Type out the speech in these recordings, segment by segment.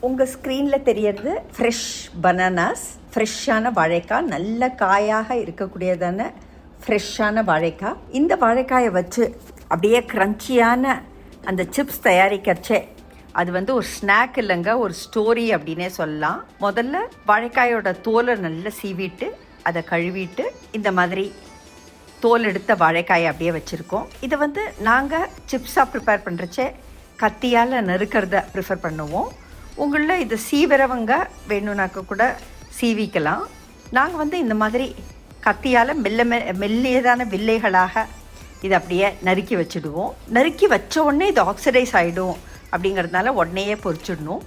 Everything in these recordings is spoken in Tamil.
உங்கள் ஸ்க்ரீனில் தெரியறது ஃப்ரெஷ் பனானாஸ், ஃப்ரெஷ்ஷான வாழைக்காய், நல்ல காயாக இருக்கக்கூடியதான ஃப்ரெஷ்ஷான வாழைக்காய். இந்த வாழைக்காயை வச்சு அப்படியே க்ரன்ச்சியான அந்த சிப்ஸ் தயாரிக்கிறச்சே அது ஒரு ஸ்நாக் இல்லைங்க, ஒரு ஸ்டோரி அப்படின்னே சொல்லலாம். முதல்ல வாழைக்காயோட தோலை நல்லா சீவிட்டு அதை கழுவிட்டு இந்த மாதிரி தோல் எடுத்த வாழைக்காயை அப்படியே வச்சுருக்கோம். இதை நாங்கள் சிப்ஸாக ப்ரிப்பேர் பண்ணுறச்சே கத்தியால் நறுக்கிறத ப்ரிஃபர் பண்ணுவோம். உங்களில் இது சீவிரவங்க வேணும்னாக்க கூட சீவிக்கலாம். நாங்கள் இந்த மாதிரி கத்தியால் மெல்லியதான வில்லைகளாக இதை அப்படியே நறுக்கி வச்சுடுவோம். நறுக்கி வச்ச உடனே இது ஆக்சிடைஸ் ஆகிடும் அப்படிங்கிறதுனால உடனேயே பொரிச்சிடணும்.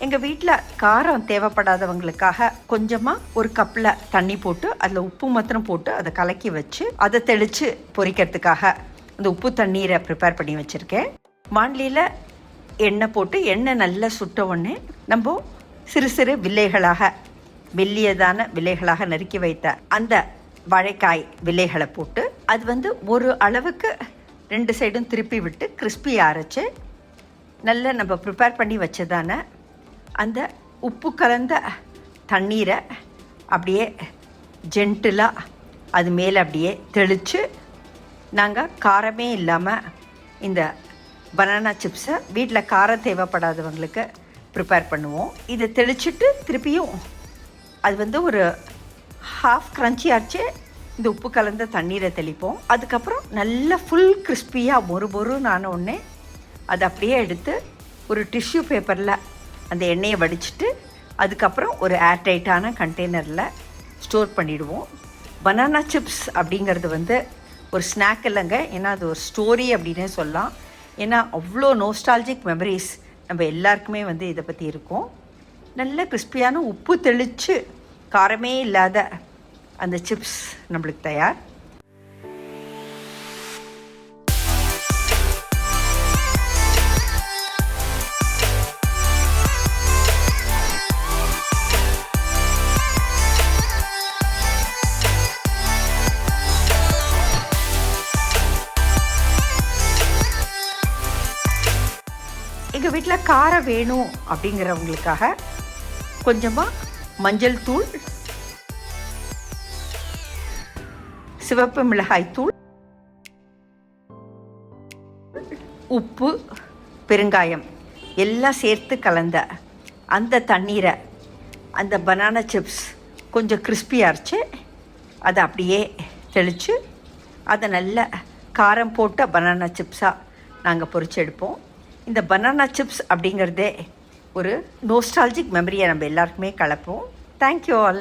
எங்கள் வீட்டில் காரம் தேவைப்படாதவங்களுக்காக கொஞ்சமாக ஒரு கப்பில் தண்ணி போட்டு அதில் உப்பு மாத்திரம் போட்டு அதை கலக்கி வச்சு அதை தெளித்து பொரிக்கிறதுக்காக அந்த உப்பு தண்ணீரை ப்ரிப்பேர் பண்ணி வச்சுருக்கேன். வாண்டியில் எண்ணெய் போட்டு எண்ணெய் நல்லா சுட்ட உடனே நம்ம சிறு சிறு வில்லைகளாக மெல்லியதான வில்லைகளாக நறுக்கி வைத்த அந்த வாழைக்காய் வில்லைகளை போட்டு அது ஒரு அளவுக்கு 2 சைடும் திருப்பி விட்டு கிறிஸ்பி அரைச்சி நல்லா நம்ம ப்ரிப்பேர் பண்ணி வச்சதான அந்த உப்பு கலந்த தண்ணீரை அப்படியே ஜென்டிலாக அது மேலே அப்படியே தெளித்து நாங்கள் காரமே இல்லாமல் இந்த பனானா சிப்ஸை வீட்டில் காரம் தேவைப்படாதவங்களுக்கு ப்ரிப்பேர் பண்ணுவோம். இதை தெளிச்சுட்டு திருப்பியும் அது ஒரு ஹாஃப் க்ரன்ச்சி ஆச்சு இந்த உப்பு கலந்த தண்ணீரை தெளிப்போம். அதுக்கப்புறம் நல்லா ஃபுல் கிறிஸ்பியாக மொறுன்னு ஆன உடனே அதை அப்படியே எடுத்து ஒரு டிஷ்யூ பேப்பரில் அந்த எண்ணெயை வடிச்சிட்டு அதுக்கப்புறம் ஒரு ஏர்டைட்டான கண்டெய்னரில் ஸ்டோர் பண்ணிவிடுவோம். பனானா சிப்ஸ் அப்படிங்கிறது ஒரு ஸ்நாக் இல்லைங்க, ஏன்னா அது ஒரு ஸ்டோரி அப்படின்னே சொல்லலாம். ஏன்னா அவ்வளோ நோஸ்டாலஜிக் மெமரிஸ் நம்ம எல்லாருக்குமே இதை பற்றி இருக்கும். நல்ல கிறிஸ்பியான உப்பு தெளித்து காரமே இல்லாத அந்த சிப்ஸ் நம்மளுக்கு தயார். எங்கள் வீட்டில் காரம் வேணும் அப்படிங்கிறவங்களுக்காக கொஞ்சமாக மஞ்சள் தூள், சிவப்பு மிளகாய் தூள், உப்பு, பெருங்காயம் எல்லாம் சேர்த்து கலந்த அந்த தண்ணீரை அந்த பனானா சிப்ஸ் கொஞ்சம் கிறிஸ்பி அரைச்சி அதை அப்படியே தெளித்து அதை நல்ல காரம் போட்ட பனானா சிப்ஸாக நாங்கள் பொரிச்சு எடுப்போம். இந்த பனானா சிப்ஸ் அப்படிங்கிறதே ஒரு நோஸ்டாலஜிக் மெமரியை நம்ம எல்லாருக்குமே கலப்போம். Thank you all.